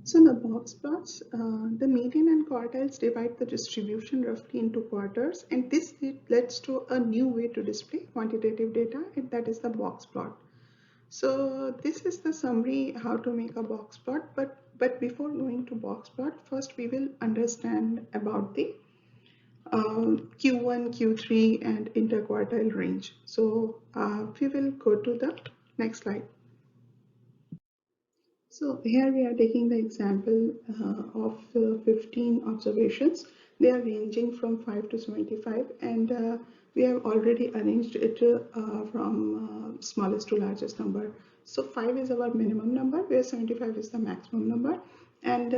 So the box plots, the median and quartiles divide the distribution roughly into quarters, and this leads to a new way to display quantitative data, and that is the box plot. So this is the summary how to make a box plot, but before going to box plot, first we will understand about the Q1, Q3 and interquartile range. So we will go to the next slide. So here we are taking the example of 15 observations. They are ranging from 5 to 75, and we have already arranged it from smallest to largest number. So 5 is our minimum number, where 75 is the maximum number. And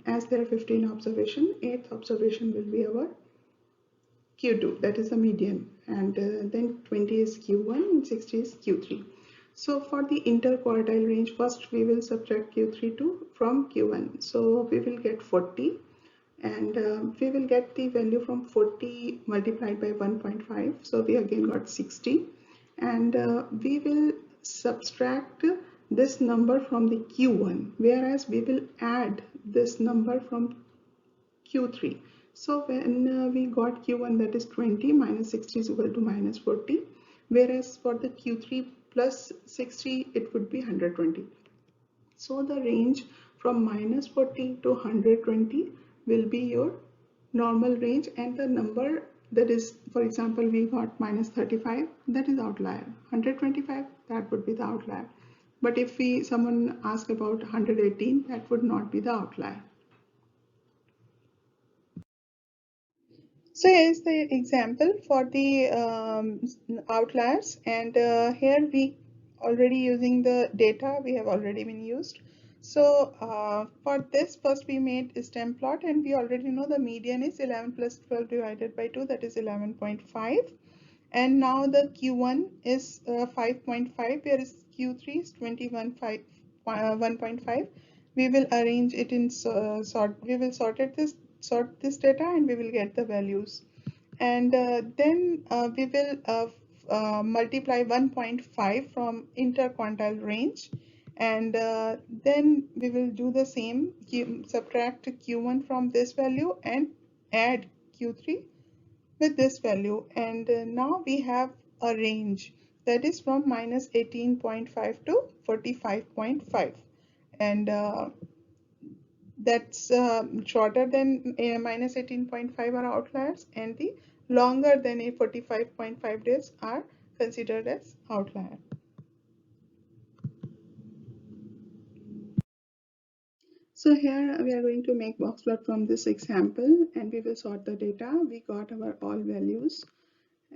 as there are 15 observation, 8th observation will be our Q2, that is the median, and then 20 is Q1 and 60 is Q3. So for the interquartile range, first we will subtract Q3 from Q1. So we will get 40, and we will get the value from 40 multiplied by 1.5. So we again got 60, and we will subtract this number from the Q1, whereas we will add this number from Q3. So when we got Q1, that is 20, minus 60 is equal to minus 40, whereas for the Q3 plus 60 it would be 120. So the range from minus 40 to 120 will be your normal range, and the number that is, for example, we got minus 35, that is outlier. 125, that would be the outlier. But if someone ask about 118, that would not be the outlier. So here is the example for the outliers, and here we already using the data we have already been used. So for this, first we made a stem plot, and we already know the median is 11 plus 12 divided by 2, that is 11.5. And now the Q1 is 5.5, whereas Q3 is 1.5. We will arrange it in sort. We will sort this data, and we will get the values. And then we will multiply 1.5 from interquartile range, and then we will do the same, subtract Q1 from this value and add Q3 with this value, and now we have a range that is from minus 18.5 to 45.5, and that's shorter than minus 18.5 are outliers, and the longer than a 45.5 days are considered as outlier. So here we are going to make box plot from this example, and we will sort the data. We got our all values,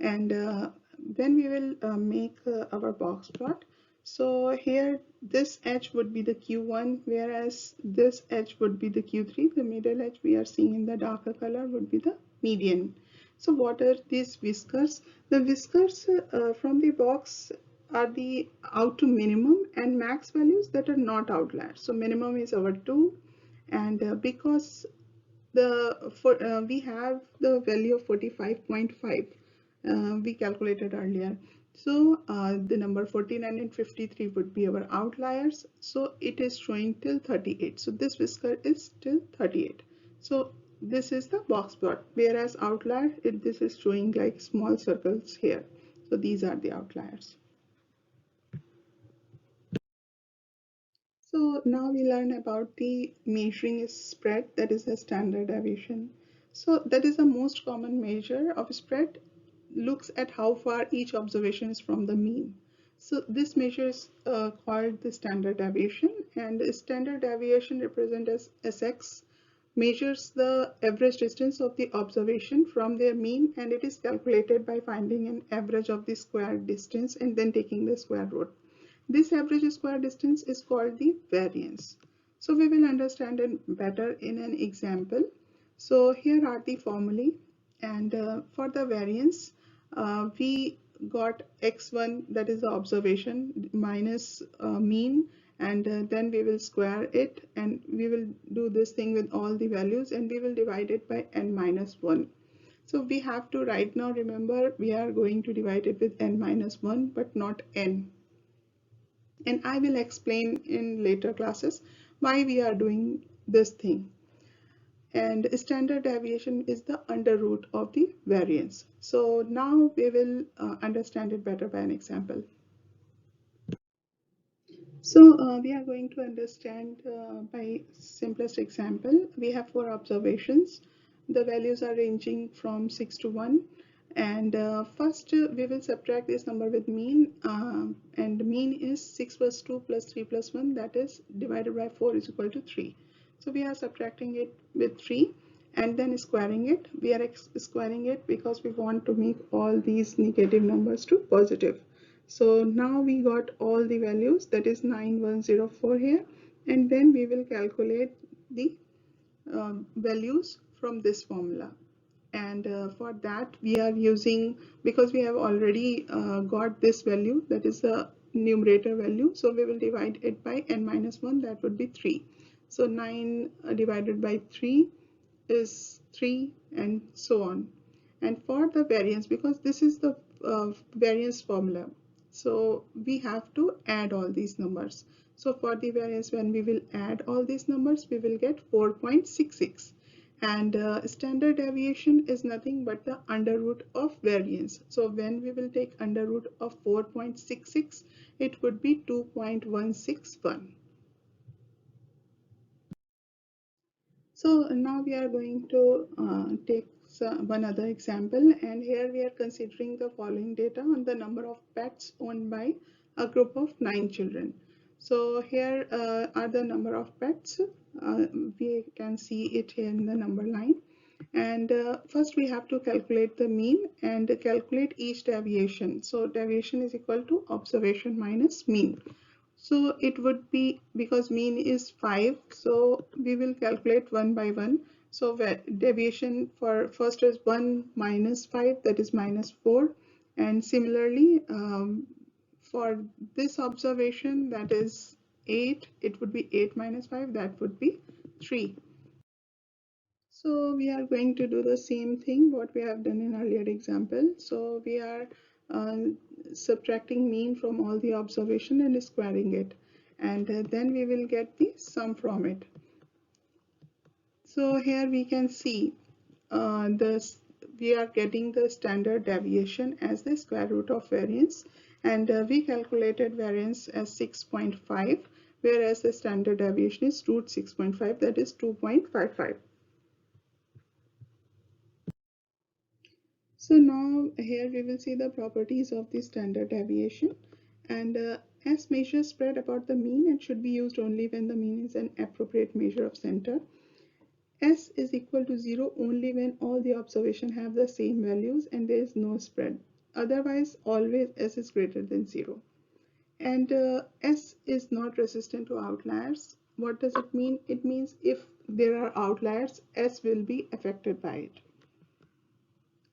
and then we will make our box plot. So here this edge would be the Q1, whereas this edge would be the Q3. The middle edge we are seeing in the darker color would be the median. So what are these whiskers? The whiskers from the box are the out to minimum and max values that are not outliers. So minimum is our 2, and because we have the value of 45.5 we calculated earlier. So the number 49 and 53 would be our outliers. So it is showing till 38. So this whisker is till 38. So this is the box plot, whereas outlier, this is showing like small circles here. So these are the outliers. So now we learn about the measuring spread, that is the standard deviation. So that is the most common measure of spread, looks at how far each observation is from the mean. So this measure is called the standard deviation, and the standard deviation represented as Sx measures the average distance of the observation from their mean, and it is calculated by finding an average of the square distance and then taking the square root. This average square distance is called the variance. So we will understand it better in an example. So here are the formulae, and for the variance, we got x1, that is the observation, minus mean, and then we will square it, and we will do this thing with all the values, and we will divide it by n minus 1. So we have to right now remember we are going to divide it with n minus 1 but not n. And I will explain in later classes why we are doing this thing. And standard deviation is the under root of the variance. So now we will understand it better by an example. So we are going to understand by simplest example. We have four observations. The values are ranging from 6 to 1. And first we will subtract this number with mean. And mean is 6 plus 2 plus 3 plus 1, that is divided by 4 is equal to 3. So we are subtracting it with 3 and then squaring it. We are squaring it because we want to make all these negative numbers to positive. So now we got all the values, that is 9104 here, and then we will calculate the values from this formula. And for that we are using, because we have already got this value, that is the numerator value, so we will divide it by n minus 1, that would be 3. So 9 divided by 3 is 3, and so on. And for the variance, because this is the variance formula, so we have to add all these numbers. So for the variance, when we will add all these numbers, we will get 4.66. And standard deviation is nothing but the under root of variance. So when we will take under root of 4.66, it would be 2.161. So now we are going to take one other example, and here we are considering the following data on the number of pets owned by a group of 9 children. So here are the number of pets. We can see it here in the number line. And first we have to calculate the mean and calculate each deviation. So deviation is equal to observation minus mean. So it would be, because mean is 5, so we will calculate one by one. So deviation for first is 1 minus 5, that is minus 4. And similarly, for this observation, that is 8, it would be 8 minus 5, that would be 3. So we are going to do the same thing what we have done in earlier example. So we are uh, subtracting mean from all the observation and squaring it, and then we will get the sum from it. So here we can see this, we are getting the standard deviation as the square root of variance, and we calculated variance as 6.5, whereas the standard deviation is root 6.5, that is 2.55. So now here we will see the properties of the standard deviation, and S measure spread about the mean and should be used only when the mean is an appropriate measure of center. S is equal to 0 only when all the observations have the same values and there is no spread. Otherwise, always S is greater than 0. And S is not resistant to outliers. What does it mean? It means if there are outliers, S will be affected by it.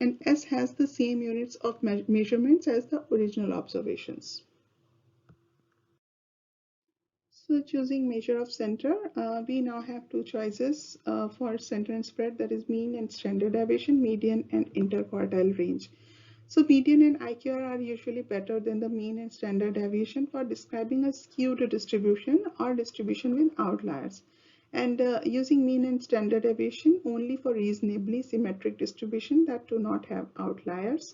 And S has the same units of measurements as the original observations. So choosing measure of center, we now have two choices for center and spread, that is mean and standard deviation, median and interquartile range. So median and IQR are usually better than the mean and standard deviation for describing a skewed distribution or distribution with outliers. And using mean and standard deviation only for reasonably symmetric distribution that do not have outliers.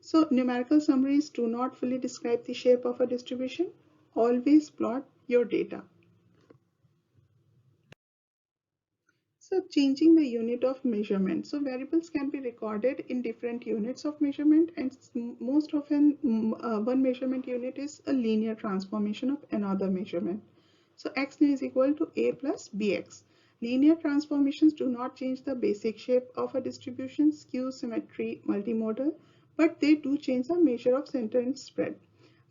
So numerical summaries do not fully describe the shape of a distribution. Always plot your data. So changing the unit of measurement. So variables can be recorded in different units of measurement, and most often one measurement unit is a linear transformation of another measurement. So x is equal to a plus bx. Linear transformations do not change the basic shape of a distribution, skew, symmetry, multimodal, but they do change the measure of center and spread.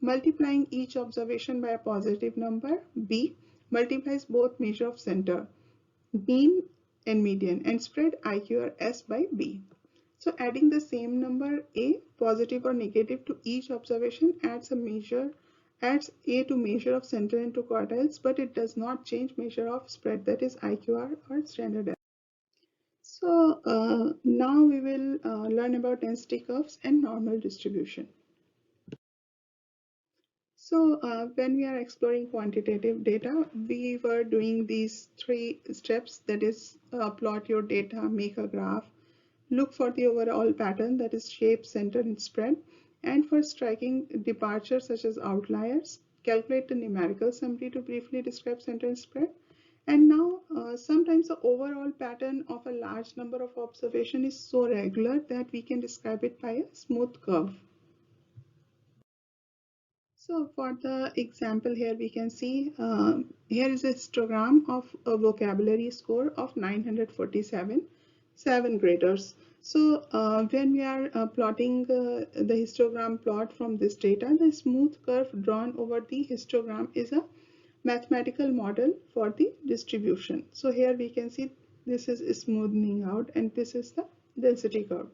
Multiplying each observation by a positive number, b, multiplies both measure of center, mean and median, and spread IQ or S by B. So adding the same number A, positive or negative, to each observation adds A to measure of center into quartiles, but it does not change measure of spread, that is IQR or standard error. So now we will learn about density curves and normal distribution. So when we are exploring quantitative data, we were doing these three steps, that is plot your data, make a graph, look for the overall pattern, that is shape, center, and spread, and for striking departures such as outliers, calculate the numerical summary to briefly describe center and spread. And now sometimes the overall pattern of a large number of observation is so regular that we can describe it by a smooth curve. So for the example here, we can see here is a histogram of a vocabulary score of 947, 7 graders. So when we are plotting the histogram plot from this data, the smooth curve drawn over the histogram is a mathematical model for the distribution. So here we can see this is smoothing out and this is the density curve.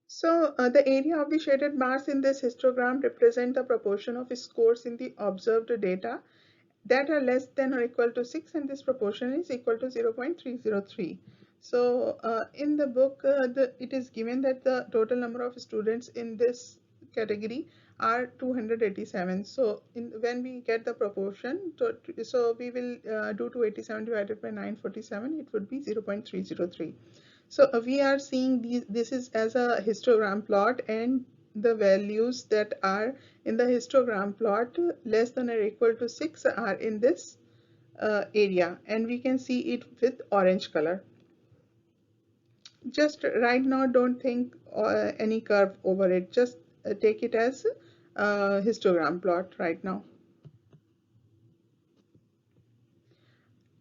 So the area of the shaded bars in this histogram represent the proportion of scores in the observed data that are less than or equal to 6, and this proportion is equal to 0.303. So in the book, it is given that the total number of students in this category are 287. So when we get the proportion, so we will do 287 divided by 947, it would be 0.303. So we are seeing this is as a histogram plot, and the values that are in the histogram plot less than or equal to 6 are in this area, and we can see it with orange color. Just right now, don't think any curve over it, just take it as a histogram plot right now.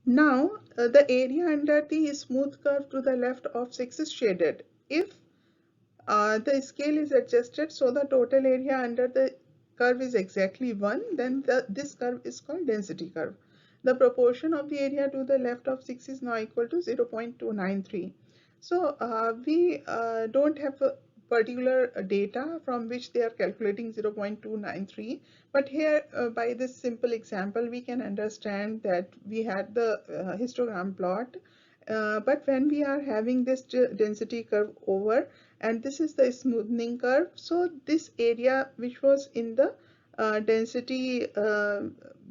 Now the area under the smooth curve to the left of 6 is shaded. If the scale is adjusted so the total area under the curve is exactly 1, then this curve is called density curve. The proportion of the area to the left of 6 is now equal to 0.293. So we don't have a particular data from which they are calculating 0.293, but here by this simple example we can understand that we had the histogram plot, but when we are having this density curve over, and this is the smoothing curve, so this area which was in the density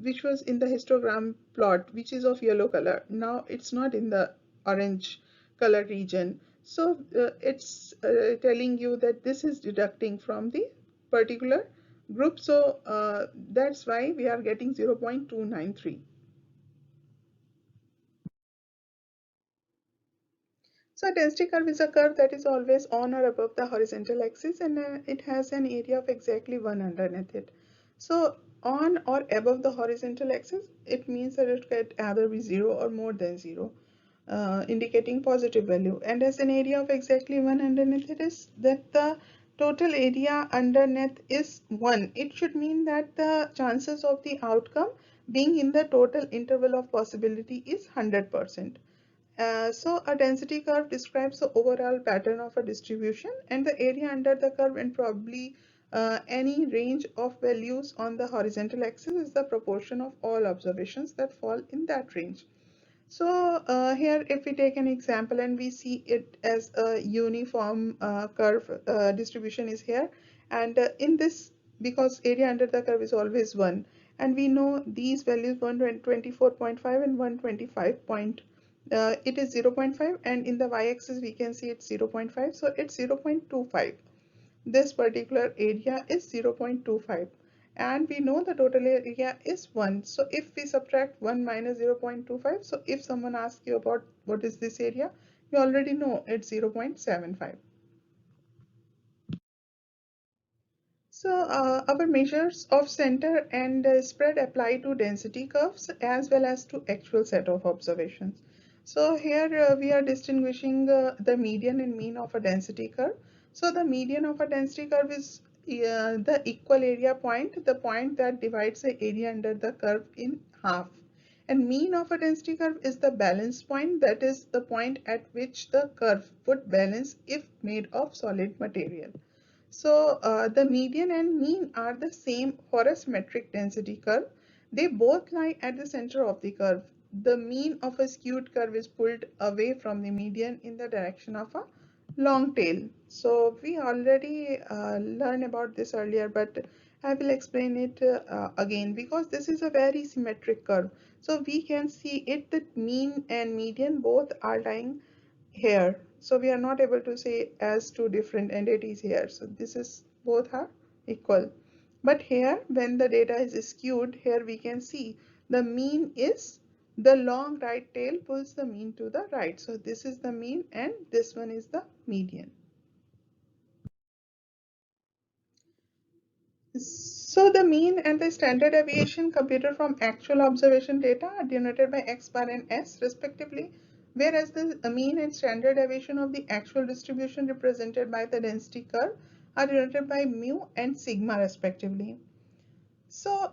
which was in the histogram plot, which is of yellow color, now it's not in the orange color region. So it's telling you that this is deducting from the particular group, so that's why we are getting 0.293. So a density curve is a curve that is always on or above the horizontal axis, and it has an area of exactly 1 underneath it. So on or above the horizontal axis, it means that it can either be 0 or more than 0, indicating positive value. And as an area of exactly 1 underneath it is that the total area underneath is 1. It should mean that the chances of the outcome being in the total interval of possibility is 100%. So a density curve describes the overall pattern of a distribution, and the area under the curve and probably any range of values on the horizontal axis is the proportion of all observations that fall in that range. So here if we take an example and we see it as a uniform curve distribution is here, and in this, because area under the curve is always 1, and we know these values 124.5 and 125 point, it is 0.5, and in the y-axis we can see it's 0.5, so it's 0.25. This particular area is 0.25, and we know the total area is 1. So if we subtract 1 minus 0.25, so if someone asks you about what is this area, you already know it's 0.75. So our measures of center and spread apply to density curves as well as to actual set of observations. So here we are distinguishing the median and mean of a density curve. So the median of a density curve is the equal area point, the point that divides the area under the curve in half. And mean of a density curve is the balance point, that is the point at which the curve would balance if made of solid material. So the median and mean are the same for a symmetric density curve. They both lie at the center of the curve. The mean of a skewed curve is pulled away from the median in the direction of a long tail. So we already learned about this earlier, but I will explain it again because this is a very symmetric curve. So we can see it that mean and median both are lying here. So we are not able to say as two different entities here. So this is both are equal. But here when the data is skewed, here we can see the mean is the long right tail pulls the mean to the right. So this is the mean and this one is the median. So the mean and the standard deviation computed from actual observation data are denoted by x bar and s respectively, whereas the mean and standard deviation of the actual distribution represented by the density curve are denoted by mu and sigma respectively. So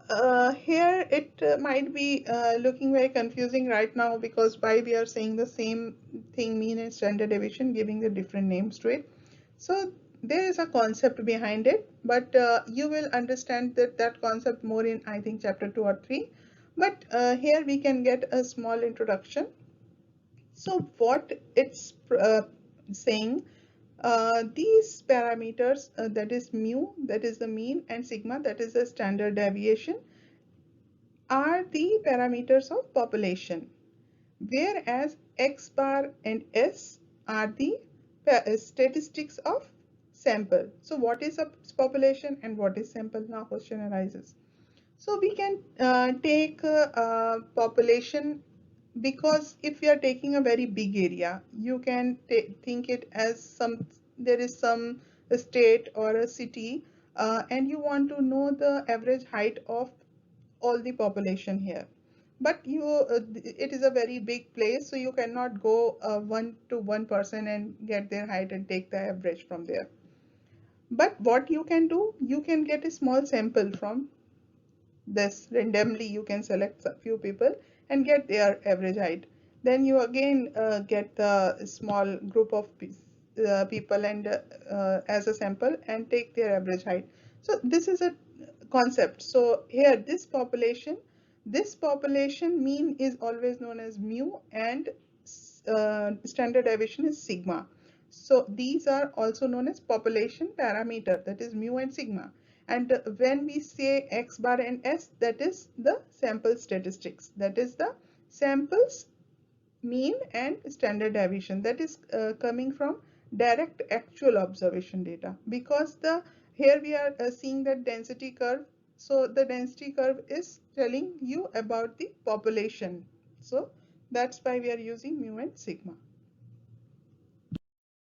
here it might be looking very confusing right now because why we are saying the same thing, mean and standard deviation, giving the different names to it. So there is a concept behind it, but you will understand that concept more in I think chapter 2 or 3. But here we can get a small introduction. So what it's saying, these parameters, that is mu, that is the mean, and sigma, that is the standard deviation, are the parameters of population, whereas x bar and s are the statistics of sample. So what is a population and what is sample? Now question arises. So we can take population, because if you are taking a very big area, you can think it as there is some state or a city, and you want to know the average height of all the population here. But it is a very big place, so you cannot go one to one person and get their height and take the average from there. But what you can do, you can get a small sample from this. Randomly you can select a few people and get their average height. Then you again get the small group of people and as a sample and take their average height. So this is a concept. So here this population mean is always known as mu, and standard deviation is sigma. So these are also known as population parameter, that is mu and sigma. And when we say x bar and s, that is the sample statistics, that is the samples mean and standard deviation, that is coming from direct actual observation data. Because the here we are seeing that density curve, so the density curve is telling you about the population. So that's why we are using mu and sigma.